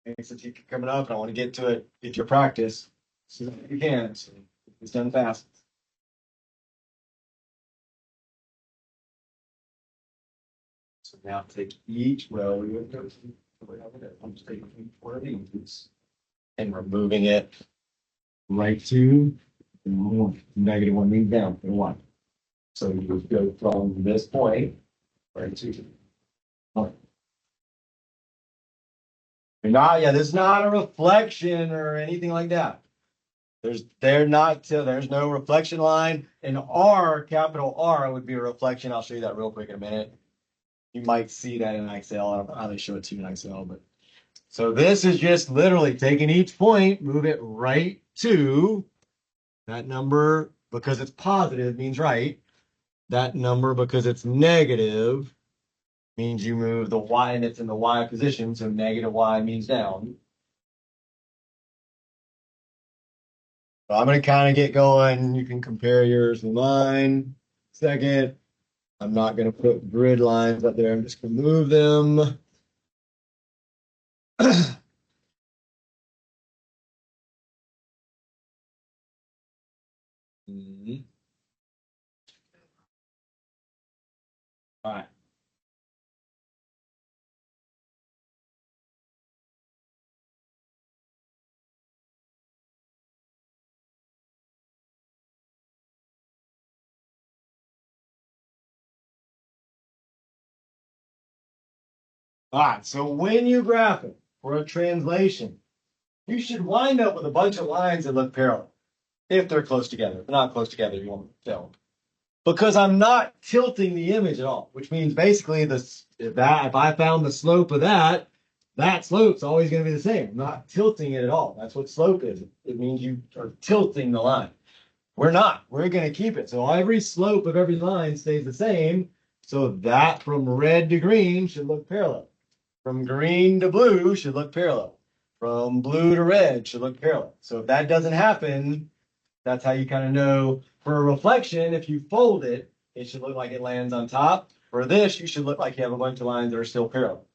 Thanks to keep coming up. I want to get to it, get your practice as soon as you can. So it's done fast. So now take each row. I'm just taking each one of these and removing it right to negative 1 means down to 1. So you would go from this point right to 1. This is not a reflection or anything like that. There's no reflection line. An R, capital R, would be a reflection. I'll show you that real quick in a minute. You might see that in Excel. I don't know how they show it to you in Excel, but so this is just literally taking each point, move it right to that number because it's positive means right. That number because it's negative means you move the y and it's in the y position, so negative y means down. So I'm going to kind of get going. You can compare yours with mine. Second, I'm not going to put grid lines up there. I'm just going to move them. All right. All right. So when you graph it for a translation, you should wind up with a bunch of lines that look parallel if they're close together. If they're not close together, you won't tell. Because I'm not tilting the image at all, which means basically if I found the slope of that slope's always going to be the same. I'm not tilting it at all. That's what slope is. It means you are tilting the line. We're not. We're going to keep it. So every slope of every line stays the same. So that from red to green should look parallel. From green to blue should look parallel. From blue to red should look parallel. So if that doesn't happen, that's how you kind of know. For a reflection, if you fold it, it should look like it lands on top. For this, you should look like you have a bunch of lines that are still parallel.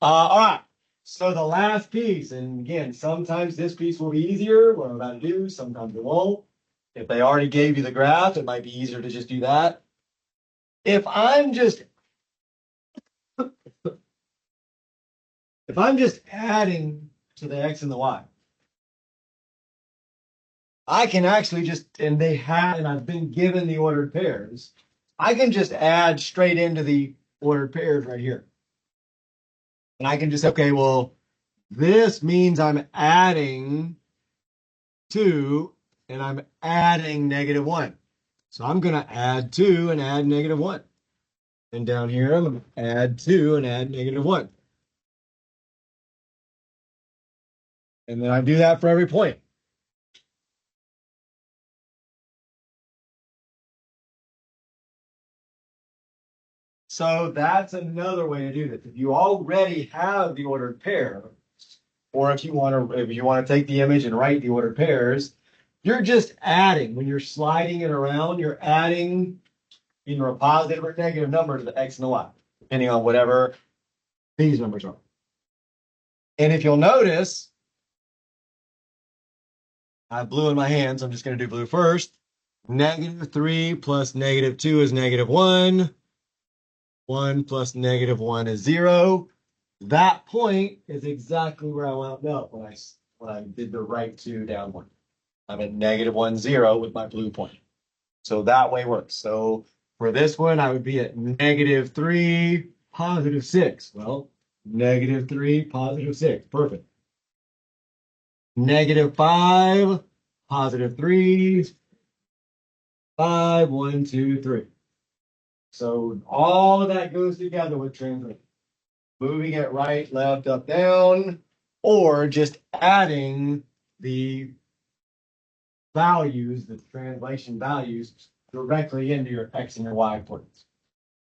All right. So the last piece, and again, sometimes this piece will be easier, what I'm about to do, sometimes it won't. If they already gave you the graph, it might be easier to just do that. If I'm just adding to the x and the y, I can actually just, and I've been given the ordered pairs, I can just add straight into the ordered pairs right here. And I can just, okay, well, this means I'm adding 2 and I'm adding negative 1. So I'm going to add 2 and add negative 1. And down here, I'm going to add 2 and add negative 1. And then I do that for every point. So that's another way to do this. If you already have the ordered pair, or if you want to take the image and write the ordered pairs, you're just adding. When you're sliding it around, you're adding either a positive or negative number to the x and the y, depending on whatever these numbers are. And if you'll notice, I have blue in my hand, so I'm just going to do blue first. -3 plus -2 is -1. 1 plus -1 is 0. That point is exactly where I wound up when I did the right 2 down 1. I'm at -1, 0 with my blue point. So that way works. So for this one, I would be at -3, +6. Well, -3, +6. Perfect. -5, +3, 5, 1, 2, 3. So all of that goes together with translation. Moving it right, left, up, down, or just adding the values, the translation values, directly into your x and your y coordinates.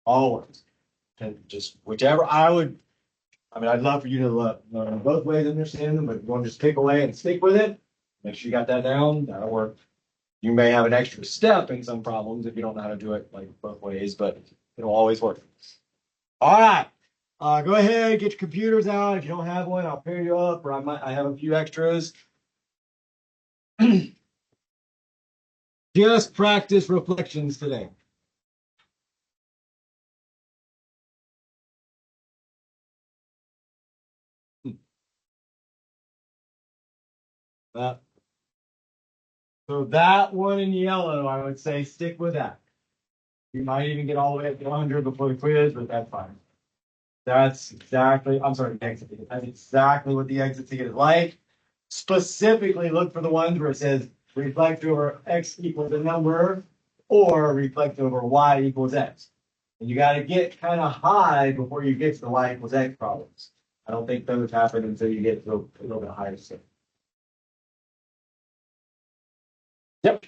Always. And just whichever I'd love for you to learn both ways, understand them, but if you want to just pick away and stick with it, make sure you got that down. That'll work. You may have an extra step in some problems if you don't know how to do it like both ways, but it'll always work. All right. Go ahead, get your computers out. If you don't have one, I'll pair you up, or I have a few extras. Just practice reflections today. So that one in yellow, I would say stick with that. You might even get all the way up to 100 before the quiz, but that's fine. That's exactly, I'm sorry, the exit ticket. That's exactly what the exit ticket is like. Specifically, look for the ones where it says reflect over x equals a number or reflect over y equals x. And you got to get kind of high before you get to the y equals x problems. I don't think those happen until you get to a little bit higher stuff. Yep,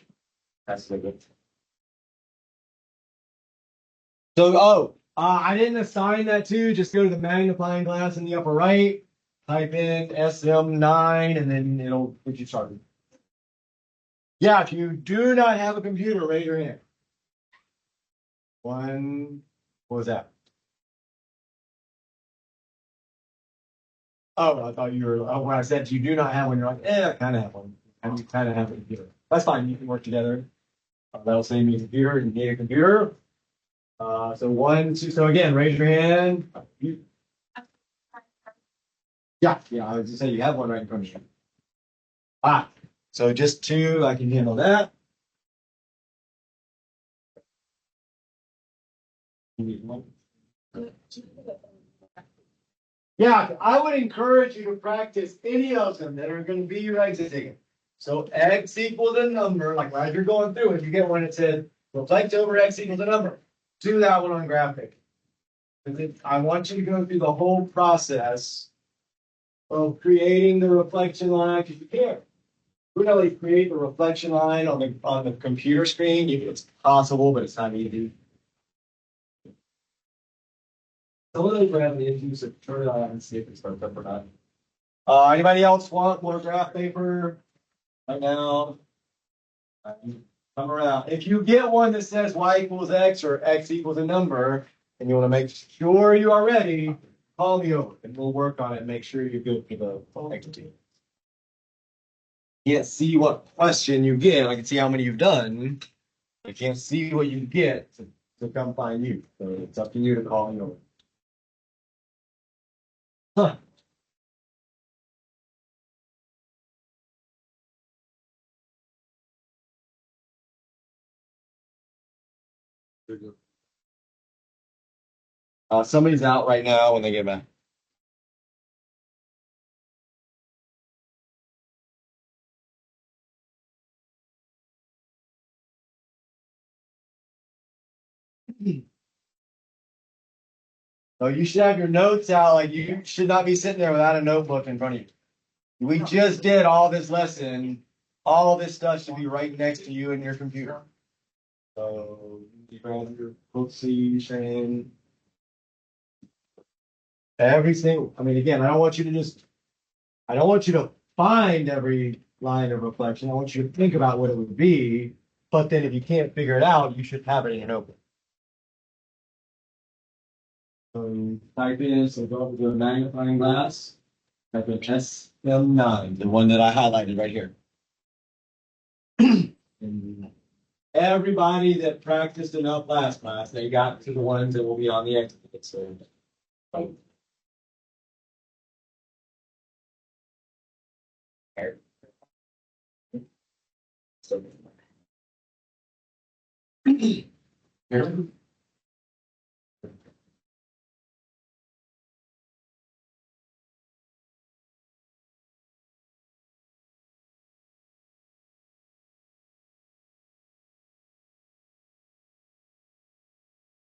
that's the good. So, I didn't assign that to. Just go to the magnifying glass in the upper right, type in SM9, and then it'll get you started. Yeah, if you do not have a computer, raise your hand. One, what was that? Oh, I thought you were, when I said you do not have one, you're like, I kind of have one. And you kind of have a computer. That's fine, you can work together. That'll save me a computer, you need a computer. So 1, 2, so again, raise your hand. Yeah, I was just saying you have one right in front of you. So just 2, I can handle that. You need one. Yeah, I would encourage you to practice any of them that are going to be your exit ticket. So x equals a number, like as you're going through, if you get one that says reflect over x equals a number, do that one on graphic. I want you to go through the whole process of creating the reflection line, because you can't really create the reflection line on the computer screen. It's possible, but it's not easy. Some of those are having issues, so turn it on and see if it starts up or not. Anybody else want more graph paper right now? Come around. If you get one that says y equals x or x equals a number, and you want to make sure you are ready, call me over and we'll work on it and make sure you're good for the next team. Can't see what question you get. I can see how many you've done. I can't see what you get to come find you. So it's up to you to call me over. Huh. Somebody's out right now when they get back. So you should have your notes out. Like you should not be sitting there without a notebook in front of you. We just did all this lesson. All this stuff should be right next to you in your computer. So you grab your books, saying every single. I mean, again, I don't want you to find every line of reflection. I want you to think about what it would be. But then if you can't figure it out, you should have it in your notebook. So type in, so go up to a magnifying glass, type in SM9, the one that I highlighted right here. And everybody that practiced enough last class, they got to the ones that will be on the exhibit. So here.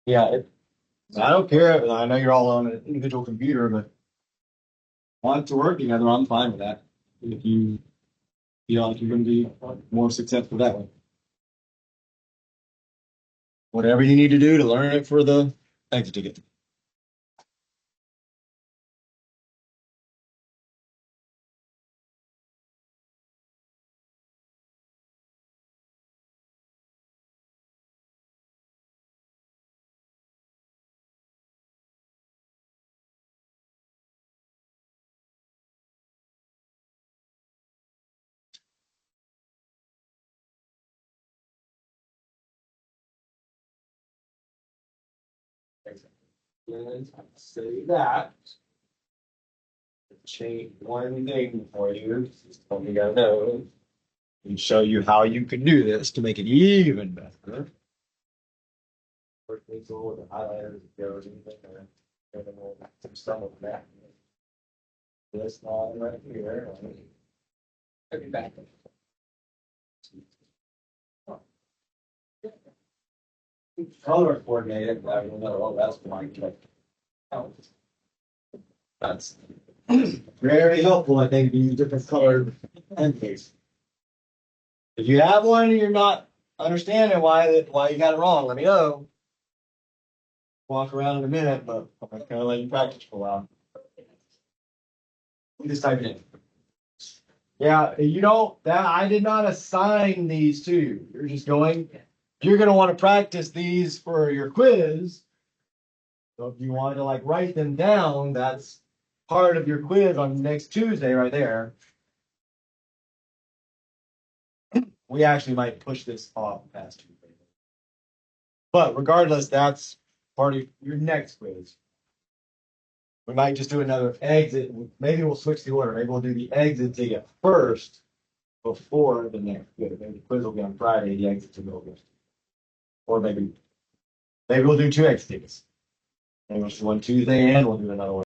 Yeah, I don't care. I know you're all on an individual computer, but want to work together, I'm fine with that. If you feel like you're going to be more successful that way. Whatever you need to do to learn it for the exit ticket. Let's say that. Change one thing for you. Just what you gotta know. And show you how you can do this to make it even better. First things over the highlighters, if there was anything there. And then we'll do some of that. This line right here. I'll be back. Color coordinated, I don't know, oh, that's my That's very helpful, I think, to use different colored pen case. If you have one and you're not understanding why you got it wrong, let me know. Walk around in a minute, but I'm kind of let you practice for a while. You just type it in. Yeah, you don't that I did not assign these to you. You're just going. You're going to want to practice these for your quiz. So if you want to like write them down, that's part of your quiz on next Tuesday right there. We actually might push this off past Tuesday. But regardless, that's part of your next quiz. We might just do another exit. Maybe we'll switch the order. Maybe we'll do the exit ticket first before the next quiz. Maybe the quiz will be on Friday, the exit ticket will be. Or maybe we'll do two exit tickets. Maybe we'll do one Tuesday and we'll do another one.